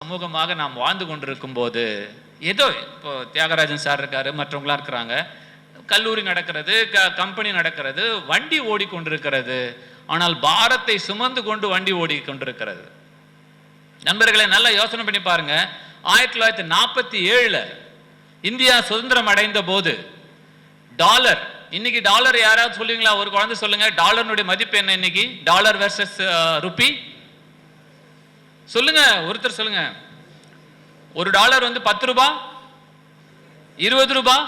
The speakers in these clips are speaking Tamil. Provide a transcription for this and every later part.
சமூகமாக நாம் வாழ்ந்து கொண்டிருக்கும் போது ஏதோ இப்போ தியாகராஜன் சார் இருக்காரு, மற்றவங்களா இருக்கிறாங்க, கல்லூரி நடக்கிறது, கம்பெனி நடக்கிறது, வண்டி ஓடிக்கொண்டிருக்கிறது. ஆனால் பாரத்தை சுமந்து கொண்டு வண்டி ஓடிக்கொண்டிருக்கிறது. நண்பர்களை நல்லா யோசனை பண்ணி பாருங்க. 1947 இந்தியா சுதந்திரம் அடைந்த போது டாலர், இன்னைக்கு டாலர் யாராவது சொல்லுவீங்களா? ஒரு குழந்தை சொல்லுங்க, டாலருடைய மதிப்பு என்ன இன்னைக்கு? டாலர் வெர்சஸ் ருப்பி சொல்லுங்க, ஒருத்தர் சொல்லுங்க. ஒரு டாலர் வந்து 10 ரூபாய், 20 ரூபாய்,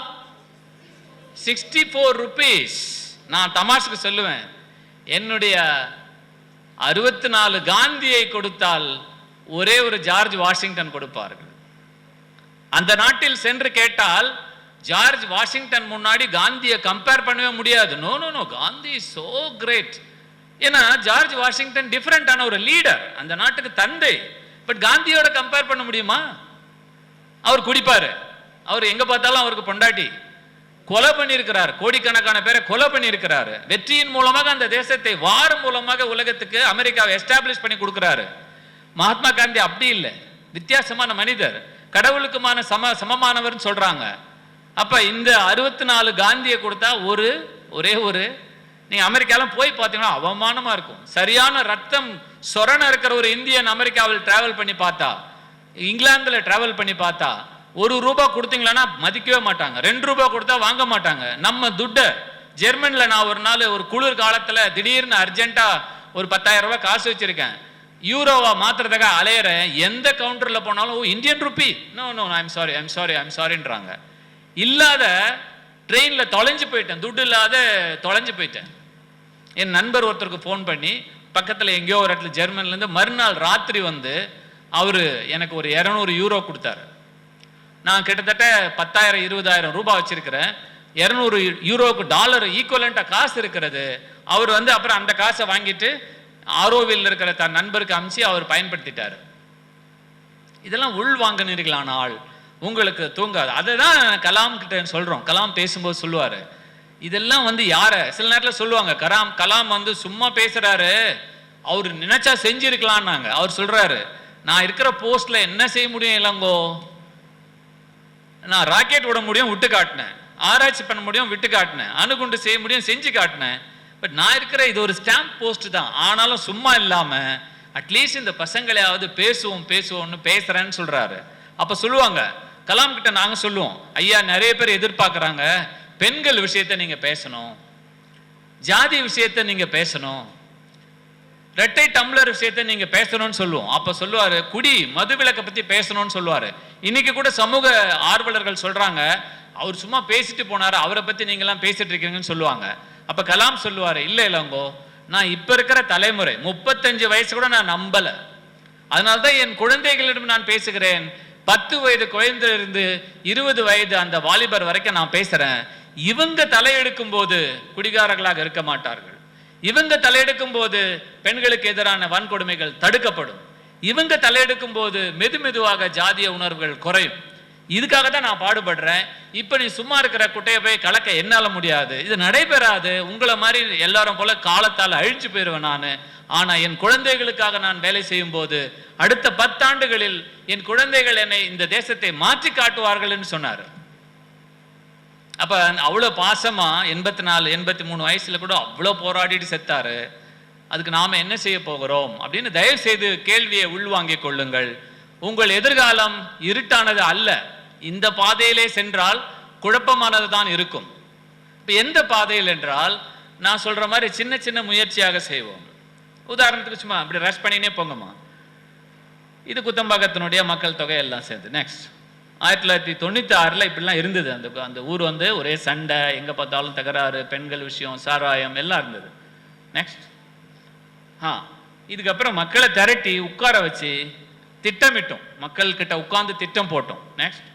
64 rupees. நான் தமாஷுக்கு சொல்லுவேன், என்னுடைய 64 காந்தியை கொடுத்தால் ஒரே ஒரு ஜார்ஜ் வாஷிங்டன் கொடுப்பார்கள். அந்த நாட்டில் சென்று கேட்டால் ஜார்ஜ் வாஷிங்டன் முன்னாடி காந்தியை கம்பேர் பண்ணவே முடியாது. No no no, Gandhi so great. ஏன்னா ஜார்ஜ் வாஷிங்டன் டிஃபரெண்டான ஒரு லீடர், அந்த நாட்டுக்கு தந்தை. பட் காந்தியோட கம்பேர் பண்ண முடியுமா? அவர் குடிப்பாரு, அவர் எங்க பார்த்தாலும் அவருக்கு பொண்டாட்டி, கொலை பண்ணியிருக்கிறார், கோடிக்கணக்கான பேரை கொலை பண்ணியிருக்கிறாரு. வெற்றியின் மூலமாக அந்த தேசத்தை வார் மூலமாக உலகத்துக்கு அமெரிக்காவை எஸ்டாப்ளிஷ் பண்ணி கொடுக்கிறாரு. மகாத்மா காந்தி அப்படி இல்லை, வித்தியாசமான மனிதர், கடவுளுக்குமான சமமானவர் சொல்றாங்க. அப்ப இந்த 64 காந்தியை கொடுத்தா ஒரே ஒரு நீங்க அமெரிக்காலாம் போய் பார்த்தீங்கன்னா அவமானமா இருக்கும். சரியான ரத்தம் சொரண இருக்கிற ஒரு இந்தியன் அமெரிக்காவில் டிராவல் பண்ணி பார்த்தா, இங்கிலாந்துல டிராவல் பண்ணி பார்த்தா, 1 ரூபாய் கொடுத்தீங்களா மதிக்கவே மாட்டாங்க, 2 ரூபாய் கொடுத்தா வாங்க மாட்டாங்க. நம்ம துட்டு ஜெர்மன்ல நான் ஒரு நாள் ஒரு குளிர் காலத்துல திடீர்னு அர்ஜென்ட்டா ஒரு 10,000 ரூபாய் காசு வச்சிருக்கேன், யூரோவா மாத்துறதுக்காக அலையிறேன். எந்த கவுண்டர்ல போனாலும் Indian rupee, no no I'm சாரின்றாங்க. இல்லாத ட்ரெயின்ல தொலைஞ்சு போயிட்டேன், துட்டு இல்லாத தொலைஞ்சு போயிட்டேன். என் நண்பர் ஒருத்தருக்கு ஃபோன் பண்ணி பக்கத்தில் எங்கேயோ ஒரு இடத்துல ஜெர்மன்லேருந்து மறுநாள் ராத்திரி வந்து அவரு எனக்கு ஒரு 200 யூரோ கொடுத்தாரு. நான் கிட்டத்தட்ட 10,000 20,000 ரூபாய் வச்சிருக்கிறேன். 200 யூரோக்கு டாலர் ஈக்குவலண்டா காசு இருக்கிறது. அவர் வந்து அப்புறம் அந்த காசை வாங்கிட்டு ஆரோவில் இருக்கிற தன் நண்பருக்கு அமிச்சு அவர் பயன்படுத்திட்டார். இதெல்லாம் உள் வாங்கினீர்களான ஆள் உங்களுக்கு தூங்காது. அதை தான் கலாம் கிட்ட சொல்றோம். கலாம் பேசும்போது சொல்லுவாரு, இதெல்லாம் வந்து யார சில நேரத்தில் சொல்லுவாங்க, கலாம் வந்து சும்மா பேசுறாரு, அவர் நினைச்சா செஞ்சிருக்கலாம்னாங்க. அவர் சொல்றாரு, நான் இருக்கிற போஸ்ட்ல என்ன செய்ய முடியும் இளங்கோ? நான் ராக்கெட் விட முடியும், விட்டு காட்டினேன். ஆராய்ச்சி பண்ண முடியும், விட்டு காட்டினேன். அணுகுண்டு செய்ய முடியும், செஞ்சு காட்டினேன். பட் நான் இருக்கிற இது ஒரு ஸ்டாம்ப் போஸ்ட் தான். ஆனாலும் சும்மா இல்லாம அட்லீஸ்ட் இந்த பசங்களையாவது பேசுவோம்னு பேசுறேன்னு சொல்றாரு. அப்ப சொல்லுவாங்க கலாம் கிட்ட, நாங்க சொல்லுவோம், ஐயா நிறைய பேர் எதிர்பார்க்கறாங்க, பெண்கள் விஷயத்தை நீங்க பேசணும், ஜாதி விஷயத்தை நீங்க பேசணும், இரட்டை டம்ளர் விஷயத்தை நீங்க பேசணும்னு சொல்லுவோம். அப்ப சொல்லுவாரு, குடி மதுவிலக்கை பத்தி பேசணும்னு சொல்லுவாரு. இன்னைக்கு கூட சமூக ஆர்வலர்கள் சொல்றாங்க, அவர் சும்மா பேசிட்டு போனாரு, அவரை பத்தி நீங்க எல்லாம் பேசிட்டு இருக்கீங்கன்னு சொல்லுவாங்க. அப்ப கலாம் சொல்லுவாரு, இல்ல இளங்கோ, நான் இப்ப இருக்கிற தலைமுறை 35 வயசு கூட நான் நம்பல, அதனால்தான் என் குழந்தைகளிடம் நான் பேசுகிறேன். 10 வயது குழந்தையிலிருந்து 20 வயது அந்த வாலிபர் வரைக்கும் நான் பேசுறேன். இவங்க தலையெடுக்கும் போது குடிகாரர்களாக இருக்க மாட்டார்கள். இவங்க தலையெடுக்கும் போது பெண்களுக்கு எதிரான வன்கொடுமைகள் தடுக்கப்படும். இவங்க தலையெடுக்கும் போது மெதுவாக ஜாதிய உணர்வுகள் குறையும். இதுக்காக தான் நான் பாடுபடுறேன். இப்ப நீ சும்மா இருக்கிற குட்டையை போய் கலக்க என்னால முடியாது, இது நடைபெறாது. உங்களை மாதிரி எல்லாரும் போல காலத்தால் அழிச்சு போயிருவேன் நானு. ஆனா என் குழந்தைகளுக்காக நான் வேலை செய்யும் போது அடுத்த 10 ஆண்டுகளில் என் குழந்தைகள் என்னை இந்த தேசத்தை மாற்றி காட்டுவார்கள் சொன்னாரு. அப்ப அவ்வளவு பாசமா 84 83 வயசுல கூட அவ்வளவு போராடிட்டு செத்தாரு. அதுக்கு நாம என்ன செய்ய போகிறோம் அப்படின்னு தயவு செய்து கேள்வியை உள்வாங்கிக் கொள்ளுங்கள். உங்கள் எதிர்காலம் இருட்டானது அல்ல. இந்த பாதையிலே சென்றால் குழப்பமானது தான் இருக்கும். இப்ப எந்த பாதையில் என்றால், நான் சொல்ற மாதிரி சின்ன சின்ன முயற்சியாக செய்வோம். உதாரணத்துக்கு சும்மா இப்படி ரஷ் பண்ணினே போங்கம்மா. இது குத்தம்பாக்கத்தினுடைய மக்கள் தொகை எல்லாம் சேர்ந்து. நெக்ஸ்ட் 1996 இப்படிலாம் இருந்தது. அந்த ஊர் வந்து ஒரே சண்டை, எங்க பார்த்தாலும் தகராறு, பெண்கள் விஷயம், சாராயம் எல்லாம் இருந்தது. நெக்ஸ்ட் இதுக்கப்புறம் மக்களை திரட்டி உட்கார வச்சு திட்டமிட்டோம், மக்கள் கிட்ட உட்கார்ந்து திட்டம் போட்டோம். நெக்ஸ்ட்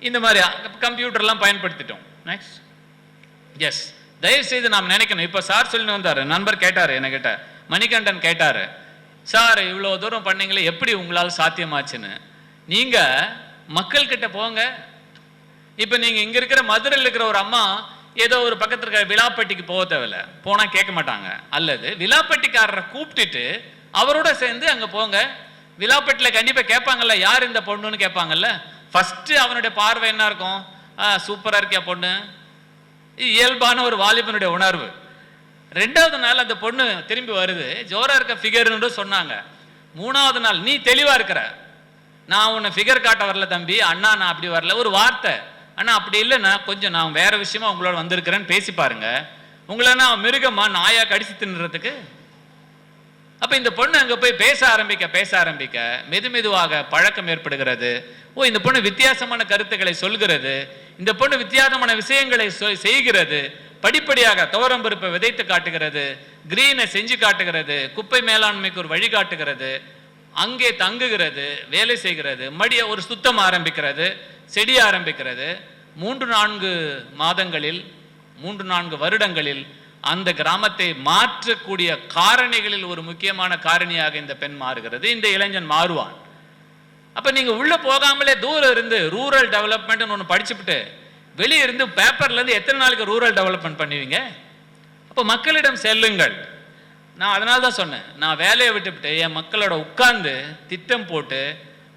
இந்த மாதிரி கம்ப்யூட்டர்லாம் பயன்படுத்திட்டோம். நெக்ஸ்ட் எஸ், தயவு செய்து நாம் நினைக்கணும். இப்ப சார் சொல்லி வந்தாரு, நண்பர் கேட்டாரு, என்ன கேட்ட மணிகண்டன் கேட்டாரு, சார் இவ்வளவு தூரம் பண்ணீங்களே எப்படி உங்களால் சாத்தியமாச்சுன்னு. நீங்க மக்கள் கிட்ட போங்க. இப்ப நீங்க இங்க இருக்கிற மதுரையில் இருக்கிற ஒரு அம்மா ஏதோ ஒரு பக்கத்துல இருக்கிற விழாப்பட்டிக்கு போக தேவையில்ல, போனா கேட்க மாட்டாங்க. அல்லது விழாப்பட்டிக்காரரை கூப்பிட்டுட்டு அவரோட சேர்ந்து அங்க போங்க. விழாப்பட்டில கண்டிப்பா கேட்பாங்கல்ல, யார் இந்த பொண்ணுன்னு கேட்பாங்கல்ல. ஃபர்ஸ்ட் அவனுடைய பார்வை என்ன இருக்கும்? சூப்பரா இருக்கியா பொண்ணு, இயல்பான ஒரு வாலிபனுடைய உணர்வு. ரெண்டாவது நாள் அந்த பொண்ணு திரும்பி வருது, ஜோரா இருக்க ஃபிகர்னு சொன்னாங்க. மூணாவது நாள் நீ தெளிவா இருக்கிற, நான் உன்னை ஃபிகர் காட்ட வரல தம்பி, அண்ணா நான் அப்படி வரல, ஒரு வார்த்தை அண்ணா அப்படி இல்லைன்னா கொஞ்சம் நான் வேற விஷயமா உங்களோட வந்திருக்கிறேன்னு பேசி பாருங்க. உங்களை நான் மிருகமா நாயா கடிச்சு தின்னுறதுக்கு? அப்ப இந்த பொண்ணு அங்க போய் பேச ஆரம்பிக்க மெதுவாக பழக்கம் ஏற்படுகிறது. இந்த பொண்ணு வித்தியாசமான கருத்துக்களை சொல்கிறது, இந்த பொண்ணு வித்தியாசமான விஷயங்களை செய்கிறது. படிப்படியாக துவரம்பருப்பை விதைத்து காட்டுகிறது, கிரீனை செஞ்சு காட்டுகிறது, குப்பை மேலாண்மைக்கு ஒரு வழி காட்டுகிறது, அங்கே தங்குகிறது, வேலை செய்கிறது, மடிய ஒரு சுத்தம் ஆரம்பிக்கிறது, செடி ஆரம்பிக்கிறது. 3-4 மாதங்களில் 3-4 வருடங்களில் அந்த கிராமத்தை மாற்றக்கூடிய காரணிகளில் ஒரு முக்கியமான காரணியாக இந்த பெண் மாறுகிறது, இந்த இளைஞன் மாறுவான். அப்ப நீங்க உள்ள போகாமலே தூரம் இருந்து ரூரல் டெவலப்மெண்ட் ஒன்று படிச்சுட்டு வெளியே இருந்து பேப்பர்ல இருந்து எத்தனை நாளைக்கு ரூரல் டெவலப்மெண்ட் பண்ணுவீங்க? அப்போ மக்களிடம் செல்லுங்கள். நான் அதனால தான் சொன்னேன், நான் வேலையை விட்டுவிட்டு என் மக்களோட உட்கார்ந்து திட்டம் போட்டு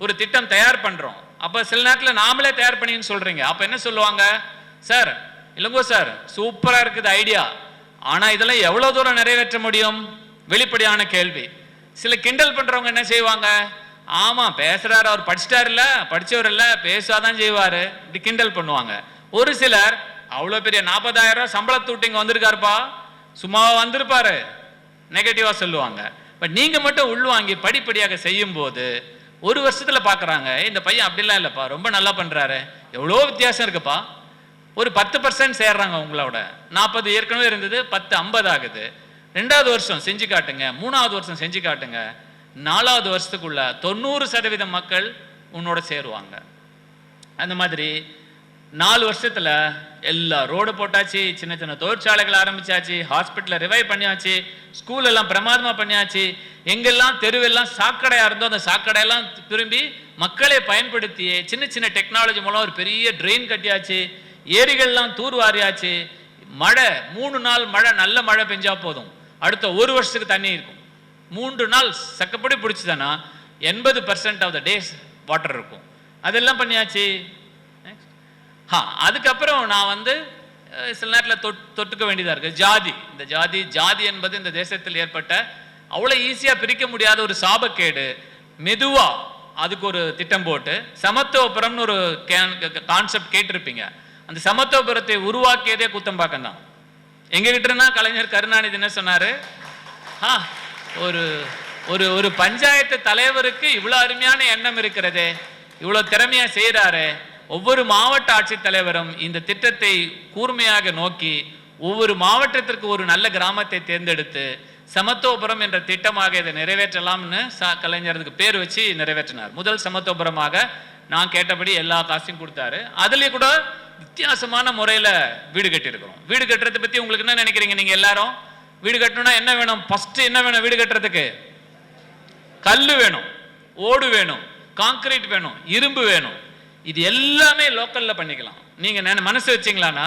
ஒரு திட்டம் தயார் பண்றோம். அப்ப சில நேரத்தில் நாமளே தயார் பண்ணின்னு சொல்றீங்க. அப்ப என்ன சொல்லுவாங்க? சார் இல்லைங்கோ சார் சூப்பரா இருக்குது ஐடியா, ஆனா இதெல்லாம் எவ்வளவு தூரம் நிறைவேற்ற முடியும்? வெளிப்படையான கேள்வி. சில கிண்டல் பண்றவங்க என்ன செய்வாங்க? ஆமா பேசுறாரு, அவர் படிச்சிட்டாரு இல்ல, படிச்சவர் இல்ல, பேசாதான் செய்வாரு, இப்படி கிண்டல் பண்ணுவாங்க. ஒரு சிலர் அவ்வளவு பெரிய 40,000 சம்பளத்தை விட்டு இங்க வந்திருக்காருப்பா, சும்மாவா வந்திருப்பாரு, நெகட்டிவா சொல்லுவாங்க. பட் நீங்க மட்டும் உள்வாங்கி படிப்படியாக செய்யும் போது ஒரு வருஷத்துல பாக்குறாங்க, இந்த பையன் அப்படிலாம் இல்லப்பா, ரொம்ப நல்லா பண்றாரு, எவ்வளோ வித்தியாசம் இருக்குப்பா. ஒரு 10% சேர்றாங்க உங்களோட. 40 ஏற்கனவே இருந்தது, 10 50 ஆகுது. 2வது வருஷம் செஞ்சு காட்டுங்க, 3வது வருஷம் செஞ்சு காட்டுங்க, 4வது வருஷத்துக்குள்ள 90% மக்கள் உன்னோட சேருவாங்க. அந்த மாதிரி 4 வருஷத்துல எல்லா ரோடு போட்டாச்சு, சின்ன சின்ன தொழிற்சாலைகள் ஆரம்பிச்சாச்சு, ஹாஸ்பிட்டலை ரிவைவ் பண்ணியாச்சு, ஸ்கூல் எல்லாம் பிரமாதமா பண்ணியாச்சு, எங்கெல்லாம் தெருவெல்லாம் சாக்கடையா இருந்தோ அந்த சாக்கடையெல்லாம் திரும்பி மக்களை பயன்படுத்தி சின்ன சின்ன டெக்னாலஜி மூலம் ஒரு பெரிய ட்ரெயின் கட்டியாச்சு, ஏரிகள்லாம் தூர்வாரியாச்சு. மழை 3 நாள் மழை, நல்ல மழை பெஞ்சா போதும், அடுத்த 1 வருஷத்துக்கு தண்ணி இருக்கும். 3 நாள் சக்கப்படி பிடிச்சதுன்னா 80% ஆஃப் த டேஸ் வாட்டர் இருக்கும். அதெல்லாம் பண்ணியாச்சு. அதுக்கப்புறம் நான் சில நேரத்தில் தொட்டுக்க வேண்டியதாக இருக்குது ஜாதி. இந்த ஜாதி என்பது இந்த தேசத்தில் ஏற்பட்ட அவ்வளோ ஈஸியாக பிரிக்க முடியாத ஒரு சாபக்கேடு. மெதுவா அதுக்கு ஒரு திட்டம் போட்டு சமத்துவபுரம்னு ஒரு கான்செப்ட் கேட்டிருப்பீங்க. அந்த சமத்துவபுரத்தை உருவாக்கியதே கூத்தம்பாக்கம் தான். எங்ககிட்டனா கலைஞர் கருணாநிதி என்ன சொன்னாரு? ஒரு ஒரு ஒரு பஞ்சாயத்து தலைவருக்கு இவ்வளோ அருமையான எண்ணம் இருக்கிறதே, இவ்வளோ திறமையா செய்கிறாரு. ஒவ்வொரு மாவட்ட ஆட்சித்தலைவரும் இந்த திட்டத்தை கூர்மையாக நோக்கி ஒவ்வொரு மாவட்டத்திற்கு ஒரு நல்ல கிராமத்தை தேர்ந்தெடுத்து சமத்துவபுரம் என்ற திட்டமாக இதை நிறைவேற்றலாம்னு கலைஞருக்கு பேர் வச்சு நிறைவேற்றினார். முதல் சமத்துவபுரமாக நான் கேட்டபடி எல்லா காசையும் கொடுத்தாரு. அதுலேயே கூட வித்தியாசமான முறையில் வீடு கட்டியிருக்கிறோம். வீடு கட்டுறதை பற்றி உங்களுக்கு என்ன நினைக்கிறீங்க? நீங்கள் எல்லாரும் வீடு கட்டணும்னா என்ன வேணும்? ஃபர்ஸ்ட் என்ன வேணும்? வீடு கட்டுறதுக்கு கல் வேணும், ஓடு வேணும், கான்கிரீட் வேணும், இரும்பு வேணும். இது எல்லாமே லோக்கல்ல பண்ணிக்கலாம். நீங்க மனசு வச்சீங்களான்னா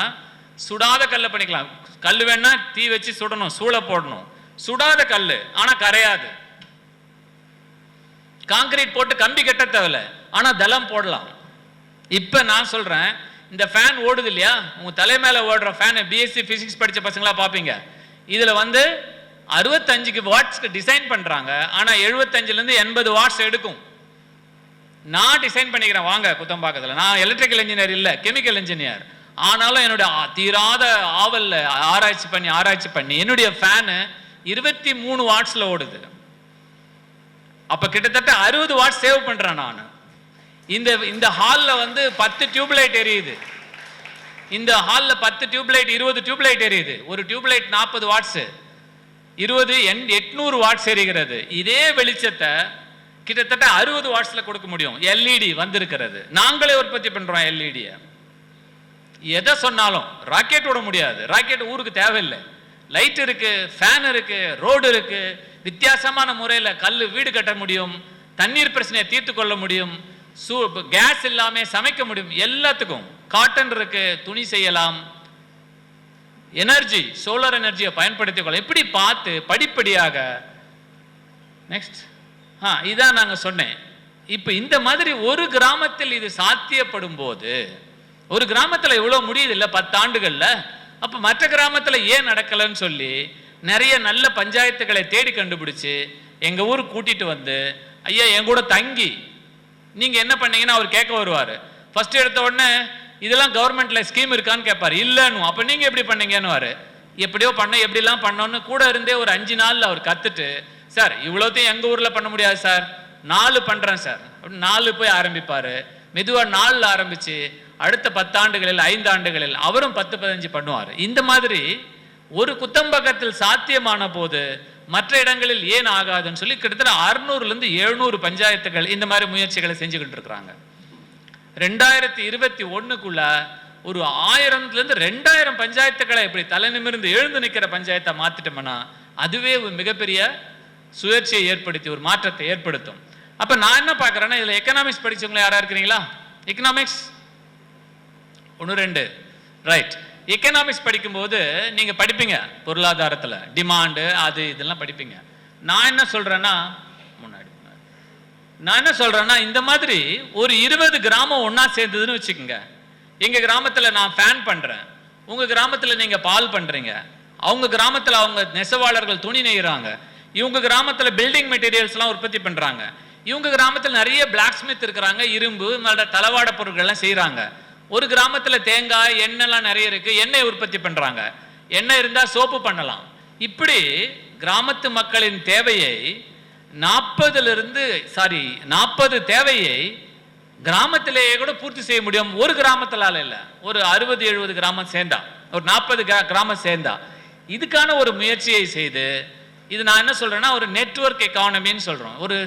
சுடாத கல்ல பண்ணிக்கலாம். கல் வேணா தீ வச்சு சுடணும், சூளை போடணும், சுடாத கல், ஆனா கரையாது. கான்கிரீட் போட்டு கம்பி கட்ட தேவையில்ல, ஆனா தளம் போடலாம். இப்ப நான் சொல்றேன், இந்த ஃபேன் ஓடுது இல்லையா, உங்க தலை மேல ஓடுற ஃபேன் பிஎஸ்சி பிசிக்ஸ் படிச்ச பசங்களா பாப்பீங்க. இதுல 65 வாட்ஸ்க்கு டிசைன் பண்றாங்க, ஆனா 75ல இருந்து 80 வாட்ஸ் எடுக்கும். நான் டிசைன் பண்ணிக்கிறேன், வாங்க குத்தம்பாக்கத்தில். நான் எலக்ட்ரிக்கல் இன்ஜினியர் இல்லை, கெமிக்கல் இன்ஜினியர். ஆனாலும் என்னுடைய தீராத ஆவல்ல ஆராய்ச்சி பண்ணி என்னுடைய ஃபேனு 23 வாட்ஸ்ல ஓடுது. அப்ப கிட்டத்தட்ட 60 வாட்ஸ் சேவ் பண்றேன் நான். இந்த ஹால்ல 10 டியூப்லைட் எரியுது. இந்த ஹால்ல 10 டியூப்லைட் 20 டியூப்லைட் எரியுது. ஒரு டியூப்லைட் 40 வாட்ஸ், 20 800 வாட்ஸ் எரிகிறது. இதே வெளிச்சத்தை கிட்டத்தட்ட 60 வாட்ஸ்ல கொடுக்க முடியும். எல்இடி வந்திருக்கிறது, நாங்களே உற்பத்தி பண்றோம் எல்இடியை. எதை சொன்னாலும் ராக்கெட் விட முடியாது, ராக்கெட் ஊருக்கு தேவையில்லை. லைட் இருக்கு, ஃபேன் இருக்கு, ரோடு இருக்கு. வித்தியாசமான முறையில் கல் வீடு கட்ட முடியும், தண்ணீர் பிரச்சனையை தீர்த்து கொள்ள முடியும், கேஸ் இல்லாம சமைக்க முடியும். எல்லாத்துக்கும் காட்டன் இருக்கு, துணி செய்யலாம், எனர்ஜி சோலார் எனர்ஜியை பயன்படுத்திக் கொள்ள. இப்படி பார்த்து படிப்படியாக நெக்ஸ்ட் இதான் நாங்கள் சொன்னேன். இப்போ இந்த மாதிரி ஒரு கிராமத்தில் இது சாத்தியப்படும் போது, ஒரு கிராமத்தில் இவ்வளோ முடியுது இல்லை 10 ஆண்டுகளில், அப்போ மற்ற கிராமத்தில் ஏன் நடக்கலைன்னு சொல்லி நிறைய நல்ல பஞ்சாயத்துக்களை தேடி கண்டுபிடிச்சு எங்கள் ஊருக்கு கூட்டிகிட்டு வந்து, ஐயா என் கூட தங்கி நீங்கள் என்ன பண்ணீங்கன்னா அவர் கேட்க வருவார். ஃபர்ஸ்ட் எடுத்த உடனே இதெல்லாம் கவர்மெண்ட்டில் ஸ்கீம் இருக்கான்னு கேட்பார். இல்லைன்னு. அப்போ நீங்கள் எப்படி பண்ணீங்கன்னு எப்படியோ எப்படிலாம் பண்ணோன்னு கூட இருந்தே ஒரு 5 நாளில் அவர் கற்றுட்டு, சார் இவ்வளோத்தையும் எங்கள் ஊரில் பண்ண முடியாது சார், 4 பண்ணுறேன் சார் அப்படின்னு 4 போய் ஆரம்பிப்பார். மெதுவாக 4 ஆரம்பித்து அடுத்த 10 ஆண்டுகளில் 5 ஆண்டுகளில் அவரும் 10-15 பண்ணுவார். இந்த மாதிரி ஒரு குத்தம்பக்கத்தில் சாத்தியமான போது மற்ற இடங்களில் ஏன் ஆகாதுன்னு சொல்லி கிட்டத்தட்ட 600லேருந்து 700 பஞ்சாயத்துகள் இந்த மாதிரி முயற்சிகளை செஞ்சுக்கிட்டு இருக்கிறாங்க. 2021க்குள்ள ஒரு 1000லேருந்து 2000 பஞ்சாயத்துக்களை இப்படி தலை நிமிர்ந்து எழுந்து நிற்கிற பஞ்சாயத்தை மாத்திட்டோம்னா அதுவே ஒரு மிகப்பெரிய சுயற்சியை ஏற்படுத்தி ஒரு மாற்றத்தை ஏற்படுத்தும். அப்ப நான் என்ன பார்க்குறேன்னா, இதில் எக்கனாமிக்ஸ் படிச்சவங்கள யாரா இருக்கிறீங்களா? Economics 1 2 right. எக்கனாமிக்ஸ் படிக்கும்போது நீங்க படிப்பீங்க, பொருளாதாரத்தில் டிமாண்டு அது இதெல்லாம் படிப்பீங்க. நான் என்ன சொல்றேன்னா இந்த மாதிரி ஒரு 20 கிராமம் ஒன்னா சேர்ந்ததுன்னு வச்சுக்கோங்க. எங்க கிராமத்துல நான் ஃபேன் பண்றேன், உங்க கிராமத்துல நீங்க பால் பண்றீங்க, அவங்க கிராமத்துல அவங்க நெசவாளர்கள் துணி நெய்யறாங்க, இவங்க கிராமத்துல பில்டிங் மெட்டீரியல்ஸ்லாம் உற்பத்தி பண்றாங்க, இவங்க கிராமத்தில் நிறைய பிளாக் ஸ்மித் இருக்கிறாங்க, இரும்பு தளவாட பொருட்கள்லாம் செய்யறாங்க. ஒரு கிராமத்துல தேங்காய் எண்ணெய்லாம் நிறைய இருக்கு, எண்ணெய் உற்பத்தி பண்றாங்க, எண்ணெய் இருந்தா சோப்பு பண்ணலாம். இப்படி கிராமத்து மக்களின் தேவையை 40 தேவையை கிராமத்திலேயே கூட பூர்த்தி செய்ய முடியும். ஒரு கிராமத்திலால இல்லை, ஒரு 60-70 கிராமம் சேர்ந்தா, ஒரு 40 கிராமம் சேர்ந்தா இதுக்கான ஒரு முயற்சியை செய்து, இது நான் என்ன சொல்றேன்னா ஒரு நெட்வொர்க் எக்கானமின்னு சொல்றோம். ஒரு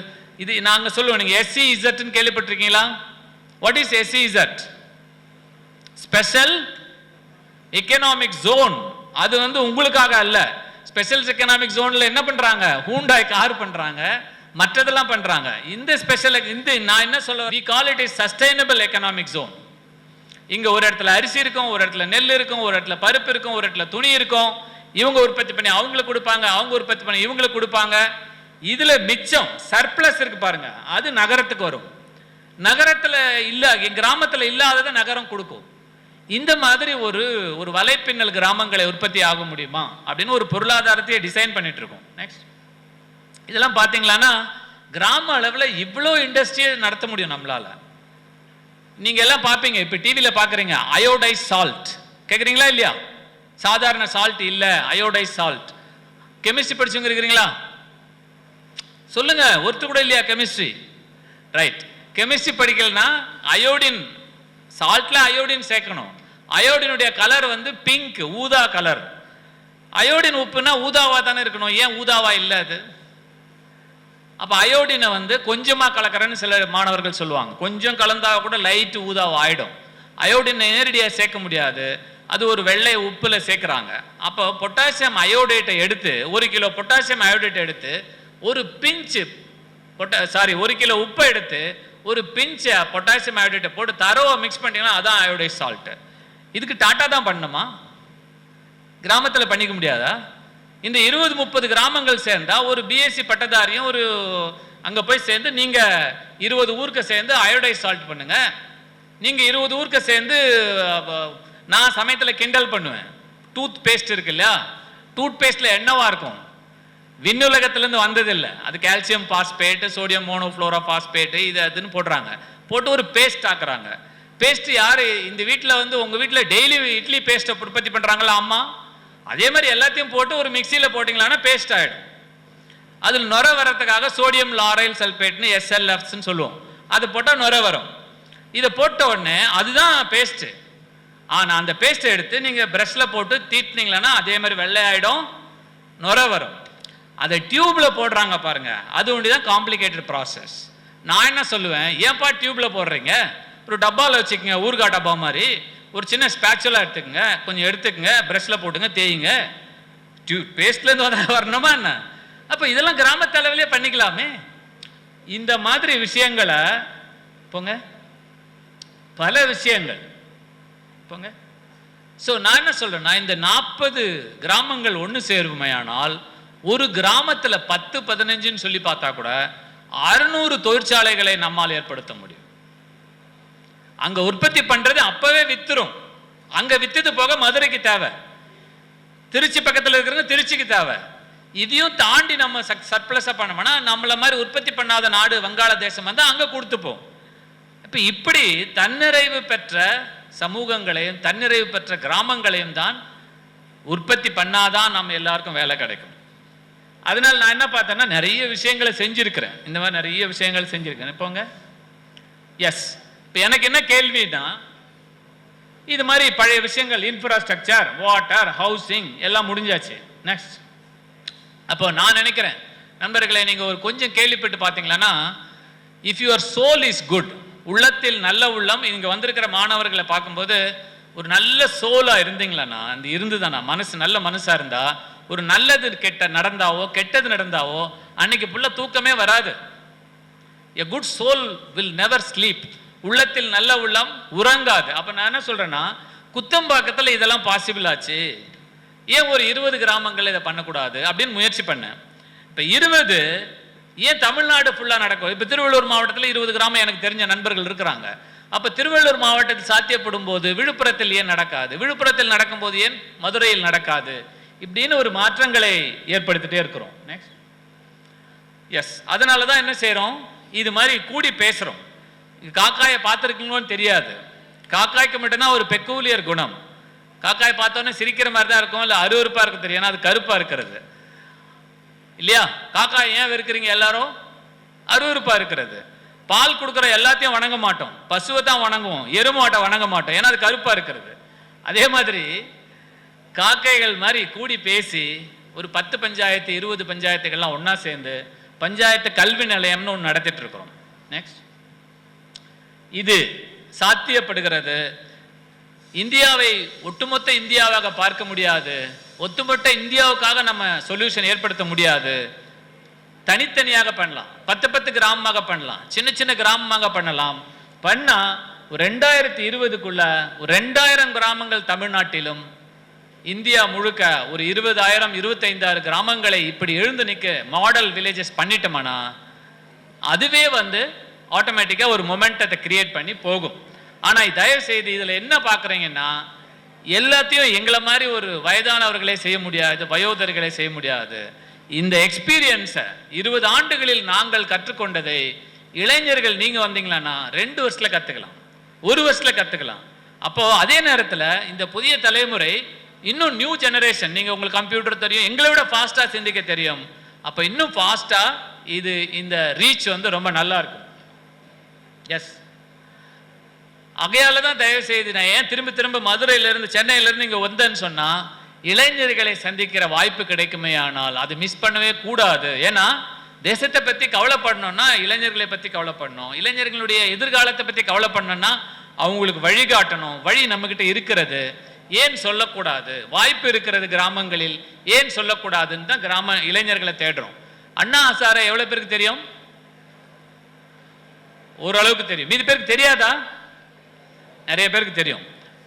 இது நாங்க சொல்லுவோம், நீங்க SEZ கேள்விப்பட்டிருக்கீங்களா? What is SEZ? Special economic zone. அது உங்களுக்காக அல்ல. ஸ்பெஷல் எக்கனாமிக் ஜோன்ல என்ன பண்றாங்க? ஹூண்டாய் கார் பண்றாங்க, மற்றதெல்லாம் பண்றாங்க. இந்த ஸ்பெஷல் நான் என்ன சொல்ல, we call it a sustainable economic zone. இங்க ஒரு இடத்துல அரிசி இருக்கும், ஒரு இடத்துல நெல் இருக்கும், ஒரு இடத்துல பருப்பு இருக்கும், ஒரு இடத்துல துணி இருக்கும். இவங்க உற்பத்தி பண்ணி அவங்களுக்கு கொடுப்பாங்க, அவங்க உற்பத்தி பண்ணி இவங்களுக்கு கொடுப்பாங்க. இதுல மிச்சம் சர்ப்ளஸ் இருக்கு பாருங்க, அது நகரத்துக்கு வரும். நகரத்துல இல்ல, கிராமத்துல இல்லாததை நகரம் கொடுக்கும். இந்த மாதிரி ஒரு வலைப்பின்னல் கிராமங்களை உற்பத்தி ஆக முடியுமா அப்படின்னு ஒரு பொருளாதாரத்தையே டிசைன் பண்ணிட்டு இருக்கோம். நெக்ஸ்ட் இதெல்லாம் பாத்தீங்களான்னா கிராம அளவில் இவ்வளோ இண்டஸ்ட்ரியை நடத்த முடியும் நம்மளால. நீங்க எல்லாம் பார்ப்பீங்க, இப்ப டிவியில பாக்குறீங்க அயோடைஸ் சால்ட், கேக்குறீங்களா இல்லையா? சாதாரண சால்ட் இல்ல, அயோடைஸ் சால்ட். கெமிஸ்ட்ரி படிச்சவங்க இருக்கிறீங்களா? சொல்லுங்க, ஒருத்தர் கூட இல்லையா கெமிஸ்ட்ரி? ரைட். கெமிஸ்ட்ரி படிக்கலன்னா அயோடின், சால்ட்ல அயோடின் சேர்க்கணும். அயோடினுடைய கலர் பிங்க், ஊதா கலர். அயோடின் உப்புனா ஊதாவா தானே இருக்கணும், ஏன் ஊதாவா இல்ல அது? அப்ப அயோடினை கொஞ்சமா கலக்கிறேன்னு சில மாணவர்கள் சொல்லுவாங்க. கொஞ்சம் கலந்தா கூட லைட் ஊதாவா ஆயிடும். அயோடினை நேரடியாக சேர்க்க முடியாது, அது ஒரு வெள்ளை உப்புல சேர்க்கிறாங்க. அப்போ பொட்டாசியம் அயோடேட்டை எடுத்து, 1 கிலோ பொட்டாசியம் அயோடேட்டை எடுத்து ஒரு பிஞ்சு 1 கிலோ உப்பை எடுத்து ஒரு பிஞ்சு பொட்டாசியம் அயோடேட்டை போட்டு தரோவா மிக்ஸ் பண்ணிட்டீங்கன்னா அதான் அயோடைஸ் சால்ட். இதுக்கு டாட்டா தான் பண்ணணுமா? கிராமத்தில் பண்ணிக்க முடியாதா? இந்த 20-30 கிராமங்கள் சேர்ந்தா ஒரு பிஎஸ்சி பட்டதாரியும் ஒரு அங்க போய் சேர்ந்து நீங்க 20 ஊருக்கு சேர்ந்து அயோடைஸ் சால்ட் பண்ணுங்க. நீங்க 20 ஊருக்கு சேர்ந்து, நான் சமயத்தில் கிண்டல் பண்ணுவேன், டூத் பேஸ்ட் இருக்கு இல்லையா, டூத் பேஸ்ட்ல என்னவா இருக்கும்? விண்ணுலகத்திலிருந்து வந்ததில்லை, அது கால்சியம் பாஸ்பேட், சோடியம் மோனோஃப்ளோரா பாஸ்பேட், இது அதுன்னு போடுறாங்க, போட்டு ஒரு பேஸ்ட் ஆக்குறாங்க. பேஸ்ட் யாரு இந்த வீட்டில் உங்க வீட்டில் டெய்லி இட்லி பேஸ்ட்டை உற்பத்தி பண்றாங்களா அம்மா? அதே மாதிரி எல்லாத்தையும் போட்டு ஒரு மிக்சியில் போட்டிங்களான்னா பேஸ்ட் ஆகிடும். அதில் நுர வரத்துக்காக சோடியம் லாரைல் சல்பேட்னு SLFன்னு சொல்லுவோம், அது போட்டால் நுர வரும். இதை போட்ட உடனே அதுதான் பேஸ்ட்டு. ஆனால் அந்த பேஸ்ட்டை எடுத்து நீங்கள் ப்ரஷ்ஷில் போட்டு தீட்டினீங்களன்னா அதே மாதிரி வெள்ளை ஆகிடும், நுர வரும். அதை டியூப்பில் போடுறாங்க பாருங்க, அது ஒன்று தான் காம்ப்ளிகேட்டட் ப்ராசஸ். நான் என்ன சொல்லுவேன், ஏன்பா டியூப்பில் போடுறீங்க? ஒரு டப்பாவில் வச்சுக்கோங்க, ஊறுகாய் டப்பா மாதிரி, ஒரு சின்ன ஸ்பேச்சுலா எடுத்துக்கங்க, கொஞ்சம் எடுத்துக்கங்க, ப்ரஷ்ல போட்டுங்க, தேயுங்க. பேஸ்ட்லேருந்து வரணுமா என்ன? அப்போ இதெல்லாம் கிராமத்து அளவிலே பண்ணிக்கலாமே. இந்த மாதிரி விஷயங்களை போங்க, பல விஷயங்கள் போங்க. ஸோ நான் என்ன சொல்றேன்னா, இந்த 40 கிராமங்கள் ஒன்று சேருமையானால் ஒரு கிராமத்தில் 10-15ன்னு சொல்லி பார்த்தா கூட 600 தொழிற்சாலைகளை நம்மால் ஏற்படுத்த முடியும். அங்க உற்பத்தி பண்றது அப்பவே வித்துரும். அங்க வித்தது போக மதுரைக்கு தேவை, திருச்சி பக்கத்தில் இருக்கிறவங்க திருச்சிக்கு தேவை. இதையும் தாண்டி நம்ம சர்ப்ளஸா பண்ணோம்னா நம்மள மாதிரி உற்பத்தி பண்ணாத நாடு வங்காளதேசம் வந்து அங்க கொடுத்துப்போம். இப்ப இப்படி தன்னிறைவு பெற்ற சமூகங்களையும் தன்னிறைவு பெற்ற கிராமங்களையும் தான் உற்பத்தி பண்ணாதான் நம்ம எல்லாருக்கும் வேலை கிடைக்கும். அதனால நான் என்ன பார்த்தேன்னா நிறைய விஷயங்களை செஞ்சிருக்கிறேன், இந்த மாதிரி நிறைய விஷயங்கள் செஞ்சிருக்கேன். இப்போங்க எஸ், இப்போ எனக்கு என்ன கேள்வினா, இது மாதிரி பழைய விஷயங்கள் இன்ஃப்ராஸ்ட்ரக்சர், வாட்டர், ஹவுசிங் எல்லாம் முடிஞ்சாச்சு. நெக்ஸ்ட் அப்போ நான் நினைக்கிறேன் நண்பர்களை, நீங்க ஒரு கொஞ்சம் கேள்விப்பட்டு பார்த்தீங்களன்னா, if your soul is good, உள்ளத்தில் நல்ல உள்ளம், இங்க வந்திருக்கிற மாணவர்களை பார்க்கும்போது ஒரு நல்ல சோலா இருந்தீங்களா, அந்த இருந்துதானா மனசு நல்ல மனசா இருந்தா, ஒரு நல்லது நடந்தாவோ கெட்டது நடந்தாவோ அன்னைக்கு புள்ள தூக்கமே வராது. A good soul will never sleep. உள்ளத்தில் நல்ல உள்ளம் உறங்காது. அப்ப நான் என்ன சொல்றேன்னா, குத்தம்பாக்கத்தில் இதெல்லாம் பாசிபிள் ஆச்சு, ஏன் ஒரு 20 கிராமங்கள் இதை பண்ணக்கூடாது அப்படின்னு முயற்சி பண்ணேன். இப்ப 20 ஏன் தமிழ்நாடு ஃபுல்லா நடக்கும்? இப்ப திருவள்ளூர் மாவட்டத்தில் 20 கிராமம் எனக்கு தெரிஞ்ச நண்பர்கள் இருக்கிறாங்க. அப்ப திருவள்ளூர் மாவட்டத்தில் சாத்தியப்படும் போது விழுப்புரத்தில் ஏன் நடக்காது, விழுப்புரத்தில் நடக்கும்போது ஏன் மதுரையில் நடக்காது, இப்படின்னு ஒரு மாற்றங்களை ஏற்படுத்திட்டே இருக்கிறோம். நெக்ஸ்ட் எஸ், அதனால தான் என்ன செய்யறோம், இது மாதிரி கூடி பேசுறோம். காக்காயை பார்த்துருக்கீங்களோன்னு தெரியாது, காக்காய்க்கு மட்டும்தான் ஒரு பெக்கூலியர் குணம். காக்காயை பார்த்தோன்னே சிரிக்கிற மாதிரி தான் இருக்கும், இல்லை அருவருப்பா இருக்கு தெரியும், ஏன்னா அது கருப்பா இருக்கிறது இல்லையா. காக்காய் ஏன் வெறுக்கிறீங்க எல்லாரும்? அருவருப்பா இருக்கிறது. பால் கொடுக்குற எல்லாத்தையும் வணங்க மாட்டோம், பசுவை தான் வணங்குவோம், எருமாட்டை வணங்க மாட்டோம், ஏன்னா அது கருப்பா இருக்கிறது. அதே மாதிரி காக்கைகள் மாதிரி கூடி பேசி ஒரு 10 பஞ்சாயத்து 20 பஞ்சாயத்துகள்லாம் ஒன்னா சேர்ந்து பஞ்சாயத்து கல்வி நிலையம்னு ஒன்று நடத்திட்டு இருக்கிறோம். நெக்ஸ்ட் இது சாத்தியப்படுகிறது. இந்தியாவை ஒட்டுமொத்த இந்தியாவாக பார்க்க முடியாது, ஒட்டுமொத்த இந்தியாவுக்காக நம்ம சொல்யூஷன் ஏற்படுத்த முடியாது. தனித்தனியாக பண்ணலாம், 10 கிராமமாக பண்ணலாம், சின்ன சின்ன கிராமமாக பண்ணலாம். பண்ணா ஒரு 2020க்குள்ள ஒரு 2000 கிராமங்கள் தமிழ்நாட்டிலும் இந்தியா முழுக்க ஒரு 20,000 25,000 கிராமங்களை இப்படி எழுந்து நிற்க மாடல் வில்லேஜஸ் பண்ணிட்டோம்னா அதுவே வந்து ஆட்டோமேட்டிக்கா ஒரு மொமெண்டத்தை கிரியேட் பண்ணி போகும். ஆனா தயவு செய்து இதுல என்ன பாக்குறீங்கன்னா, எல்லாத்தையும் எங்களை மாதிரி ஒரு வயதானவர்களே செய்ய முடியாது, வயோதர்களே செய்ய முடியாது. இந்த எக்ஸ்பீரியன்ஸை 20 ஆண்டுகளில் நாங்கள் கற்றுக்கொண்டதை இளைஞர்கள் நீங்க வந்தீங்களா 2 வருஷத்துல கத்துக்கலாம், 1 வருஷத்துல கத்துக்கலாம். அப்போ அதே நேரத்துல இந்த புதிய தலைமுறை இன்னும் நியூ ஜெனரேஷன், நீங்க உங்களுக்கு கம்ப்யூட்டர் தெரியும், எங்களை விட ஃபாஸ்டா சிந்திக்க தெரியும். அப்ப இன்னும் ஃபாஸ்டா இது இந்த ரீச் வந்து ரொம்ப நல்லா இருக்கும். எஸ், அகையால தான் தயவு செய்து நான் ஏன் திரும்ப திரும்ப மதுரையிலிருந்து சென்னையிலிருந்து இங்க வந்தேன்னு சொன்னா, இளைஞர்களை சந்திக்கிற வாய்ப்பு கிடைக்குமே, ஆனால் அது மிஸ் பண்ணவே கூடாது. ஏன்னா தேசத்தை பத்தி கவலைப்படணும்னா இளைஞர்களை பத்தி கவலைப்படணும், இளைஞர்களுடைய எதிர்காலத்தை பத்தி கவலைப்படணும்னா அவங்களுக்கு வழிகாட்டணும். வழி நம்ம கிட்ட இருக்கிறது, ஏன் சொல்லக்கூடாது, வாய்ப்பு இருக்கிறது கிராமங்களில், ஏன் சொல்லக்கூடாதுன்னு தான் கிராம இளைஞர்களை தேடுறோம். அண்ணா ஹசாரே எவ்வளவு பேருக்கு தெரியும்? ஓரளவுக்கு தெரியும். மீதி பேருக்கு தெரியாதா? நிறைய பேருக்கு தெரியும்.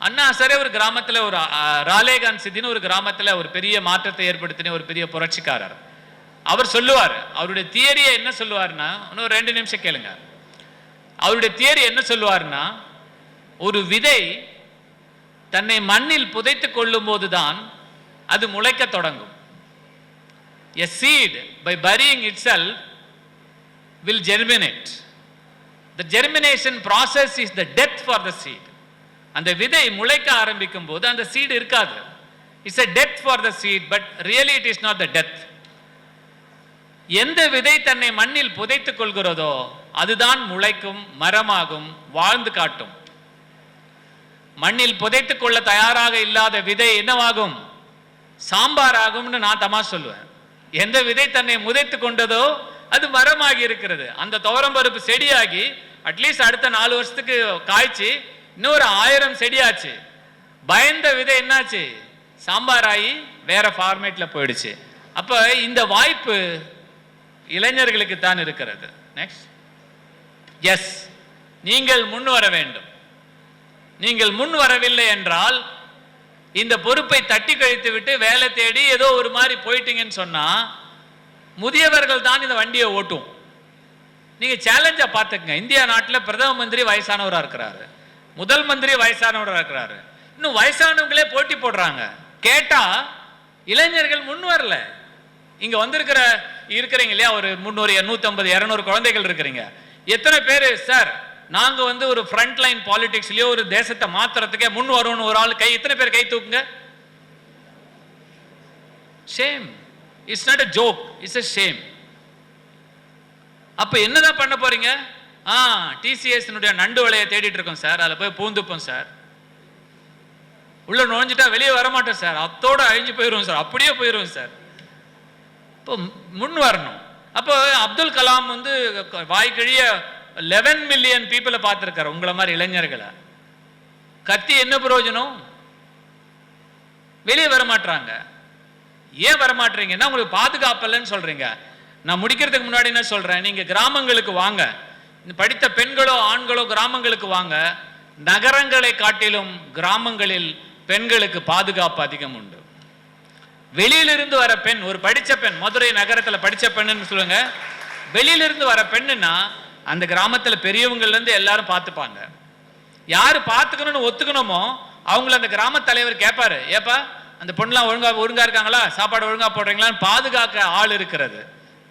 அண்ணா ஹசாரே ஒரு கிராமத்துல, ஒரு ராலேகான் சித்தின்னு ஒரு கிராமத்துல ஒரு பெரிய மாற்றத்தை ஏற்படுத்தின ஒரு பெரிய புரட்சிக்காரர். அவர் சொல்லுவார், அவருடைய தியரியை என்ன சொல்லுவார்னா, இன்னும் 2 நிமிஷம் கேளுங்க. அவருடைய தியரி என்ன சொல்லுவார்னா, ஒரு விதை தன்னை மண்ணில் புதைத்துக் கொள்ளும் போதுதான் அது முளைக்க தொடங்கும். A seed by burying itself will germinate. The germination process is the death for the seed. அந்த விதை முளைக்க ஆரம்பிக்கும் போது அந்த சீடு இருக்காது. It's a death for the seed, but really it is not the death. எந்த விதை தன்னை மண்ணில் புதைத்துக் கொள்கிறதோ அதுதான் முளைக்கும், மரமாகும், வாழ்ந்து காட்டும். மண்ணில் புதைத்துக் கொள்ள தயாராக இல்லாத விதை என்னவாகும்? சாம்பார் ஆகும்னு நான் தமாஷ் சொல்லுவேன். எந்த விதை தன்னை முதைத்துக் கொண்டதோ அது மரமாகி இருக்கிறது. அந்த துவரம்பருப்பு செடியாகி அட்லீஸ்ட் அடுத்த 4 வருஷத்துக்கு காய்ச்சி இன்னொரு 1000 செடியாச்சு. பயந்த விதை என்னாச்சு? சாம்பார் ஆகி வேற ஃபார்மேட்ல போயிடுச்சு. அப்ப இந்த வாய்ப்பு இளைஞர்களுக்கு தான் இருக்கிறது. நெக்ஸ்ட் எஸ், நீங்கள் முன் வர வேண்டும். நீங்கள் முன் வரவில்லை என்றால் இந்த பொறுப்பை தட்டி கழித்து விட்டு வேலை தேடி ஏதோ ஒரு மாதிரி போயிட்டீங்கன்னு சொன்னா முதியவர்கள் தான் இந்த வண்டியை ஓட்டும். நீங்க சேலஞ்சா பார்த்துக்கங்க. இந்தியா நாட்டில் பிரதம மந்திரி வயசானவராக இருக்கிறாரு, முதல் மந்திரி வயசானவராக இருக்கிறாரு, இன்னும் வயசானவங்களே போட்டி போடுறாங்க. கேட்டா இளைஞர்கள் முன் வரல. இங்க இருக்கிறீங்க இல்லையா, ஒரு 300 150 200 குழந்தைகள் இருக்கிறீங்க. எத்தனை பேர் சார் நாங்க ஒரு ஃப்ரண்ட் லைன் பாலிடிக்ஸ்லயோ ஒரு தேசத்தை மாத்துறதுக்கே முன் வரும்னு ஒரு ஆள் எத்தனை பேர் கை தூக்குங்க? Shame. It's not a joke, it's a shame. அப்ப என்னதான் பண்ண போறீங்க? டிசிஎஸ் நண்டு வலையை தேடிட்டு இருக்கோம் சார், அதுல போய் பூந்துப்போம் சார், உள்ள நுழைஞ்சிட்டா வெளியே வரமாட்டோம் சார், அத்தோட அழிஞ்சு போயிடுவோம் சார், அப்படியே போயிடுவோம் சார். இப்போ முன் வரணும். அப்போ அப்துல் கலாம் வாய்க்கழிய 11 மில்லியன் பீப்புளை பார்த்திருக்காரு, உங்களை மாதிரி இளைஞர்களை. கத்தி என்ன பிரயோஜனம்? வெளியே வரமாட்டாங்க. ஏன் வரமாட்டீங்கன்னா உங்களுக்கு பாதுகாப்பலன்னு சொல்றீங்க. நான் முடிக்கிறதுக்கு முன்னாடி என்ன சொல்றேன், நீங்க கிராமங்களுக்கு வாங்க, படித்த பெண்களோ ஆண்களோ கிராமங்களுக்கு வாங்க. நகரங்களை காட்டிலும் கிராமங்களில் பெண்களுக்கு பாதுகாப்பு அதிகம் உண்டு. வெளியிலிருந்து வர பெண், ஒரு படிச்ச பெண், மதுரை நகரத்தில் படிச்ச பெண்ணுன்னு சொல்லுங்க, வெளியிலிருந்து வர பெண்ணுன்னா அந்த கிராமத்தில் பெரியவங்கள்ல இருந்து எல்லாரும் பார்த்துப்பாங்க. யாரு பார்த்துக்கணும்னு ஒத்துக்கணுமோ அவங்கள அந்த கிராம தலைவர் கேட்பாரு, ஏப்பா அந்த பொண்ணுலாம் ஒழுங்கா இருக்காங்களா, சாப்பாடு ஒழுங்கா போடுறீங்களான்னு பாதுகாக்க ஆள் இருக்கிறது.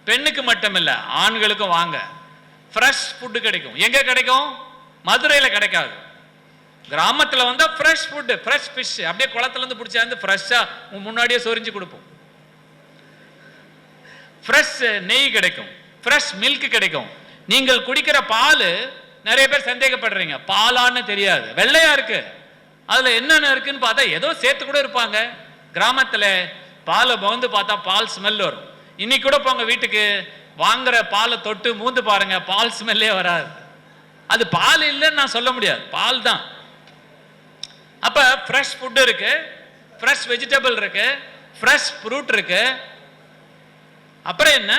பெண்ணுக்கு மட்டும் இல்ல, ஆண்களுக்கும் வாங்க. ஃப்ரெஷ் ஃபுட்டு கிடைக்கும். எங்க கிடைக்கும்? மதுரையில கிடைக்காது. கிராமத்துல வந்தா ஃப்ரெஷ் ஃபுட், ஃப்ரெஷ் ஃபிஷ் அப்படியே குளத்துல இருந்து பிடிச்சாந்து ஃப்ரெஷ்ஷா முன்னாடியே சொரிஞ்சு கொடுப்போம். ஃப்ரெஷ் நெய் கிடைக்கும், ஃப்ரெஷ் மில்க் கிடைக்கும். நீங்கள் குடிக்கிற பால் நிறைய பேர் சந்தேகப்படுறீங்க, பாலான்னு தெரியாது, வெள்ளையா இருக்கு, அதுல என்னென்ன இருக்குன்னு பார்த்தா ஏதோ சேர்த்து கூட இருப்பாங்க. கிராமத்துல பாலை பார்த்தா பால் ஸ்மெல் வரும். இன்னைக்கு கூட போங்க வீட்டுக்கு, வாங்குற பாலை தொட்டு மூந்து பாருங்க, பால் ஸ்மெல்லே வராது. அது பால் இல்லைன்னு நான் சொல்ல முடியாது, பால் தான். அப்ப ஃப்ரெஷ் ஃபுட் இருக்கு, ஃப்ரெஷ் வெஜிடபிள் இருக்கு, ஃப்ரெஷ் ஃப்ரூட் இருக்கு. அப்புறம் என்ன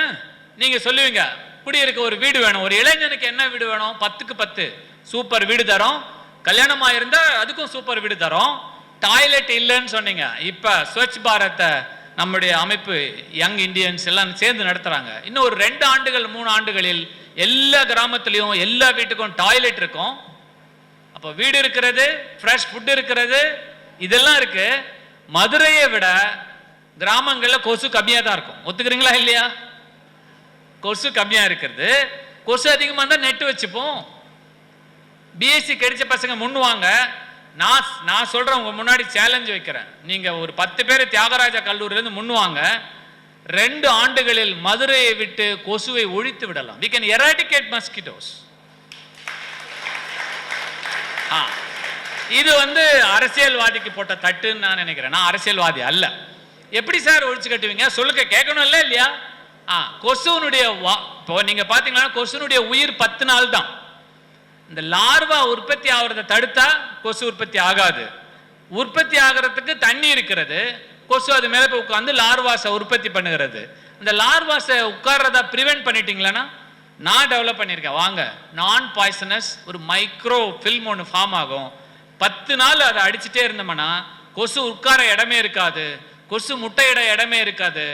நீங்க சொல்லுவீங்க, குடியிருக்க ஒரு வீடு வேணும். ஒரு இளைஞனுக்கு என்ன வீடு வேணும்? 10க்கு 10 சூப்பர் வீடு தரோம். கல்யாணமா இருந்தா அதுக்கும் சூப்பர் வீடு தரோம். டாய்லெட் இல்லைன்னு சொன்னீங்க. இப்ப ஸ்வச் பாரத்தை நம்முடைய அமைப்பு யங் இந்தியன்ஸ் எல்லாம் சேர்ந்து நடத்துறாங்க. இன்னும் ஒரு 2 ஆண்டுகள் 3 ஆண்டுகளில் எல்லா கிராமத்திலையும் எல்லா வீட்டுக்கும் டாய்லெட் இருக்கும். அப்போ வீடு இருக்கிறது, ஃப்ரெஷ் ஃபுட் இருக்கிறது, இதெல்லாம் இருக்கு. மதுரையை விட கிராமங்கள்ல கொசு கம்மியா தான் இருக்கும். ஒத்துக்கிறீங்களா இல்லையா? கொசு கம்மியா இருக்கிறது. கொசு அதிகமா இருந்தா நெட்டு வச்சுப்போம். பிஎஸ்சி கிடைச்ச பசங்க முன்னுவாங்க. நான் சொல்றேன், உங்க முன்னாடி சேலஞ்ச் வைக்கிறேன். நீங்க ஒரு 10 பேர் தியாகராஜா கல்லூரியிலிருந்து முன்னுவாங்க. 2 ஆண்டுகளில் மதுரையை விட்டு கொசுவை ஒழித்து விடலாம். we can eradicate mosquitoes. இது அரசியல்வாதிக்கு போட்ட தட்டுன்னு நான் நினைக்கிறேன். நான் அரசியல்வாதி அல்ல. எப்படி சார் ஒழிச்சு கட்டுவீங்க? சொல்லுங்க, கேட்கணும் இல்லையா? கொசுனுடைய இப்போ நீங்க பாத்தீங்கன்னா கொசுனுடைய உயிர் 10 நாள் தான். இந்த லார்வா உற்பத்தி ஆகிறத தடுத்தா கொசு உற்பத்தி ஆகாது. உற்பத்தி ஆகிறதுக்கு தண்ணி இருக்கிறது, கொசு அது மேல போய் உட்கார்ந்து லார்வாஸை உற்பத்தி பண்ணுகிறது. இந்த லார்வாஸை உட்கார்றதா ப்ரிவென்ட் பண்ணிட்டீங்களா? நான் டெவலப் பண்ணியிருக்கேன், வாங்க. நான் பாய்சனஸ் ஒரு மைக்ரோ ஃபில்ம் ஒன்று ஃபார்ம் ஆகும். 10 நாள் அதை அடிச்சுட்டே இருந்தோம்னா கொசு உட்கார இடமே இருக்காது, கொசு முட்டையிட இடமே இருக்காது.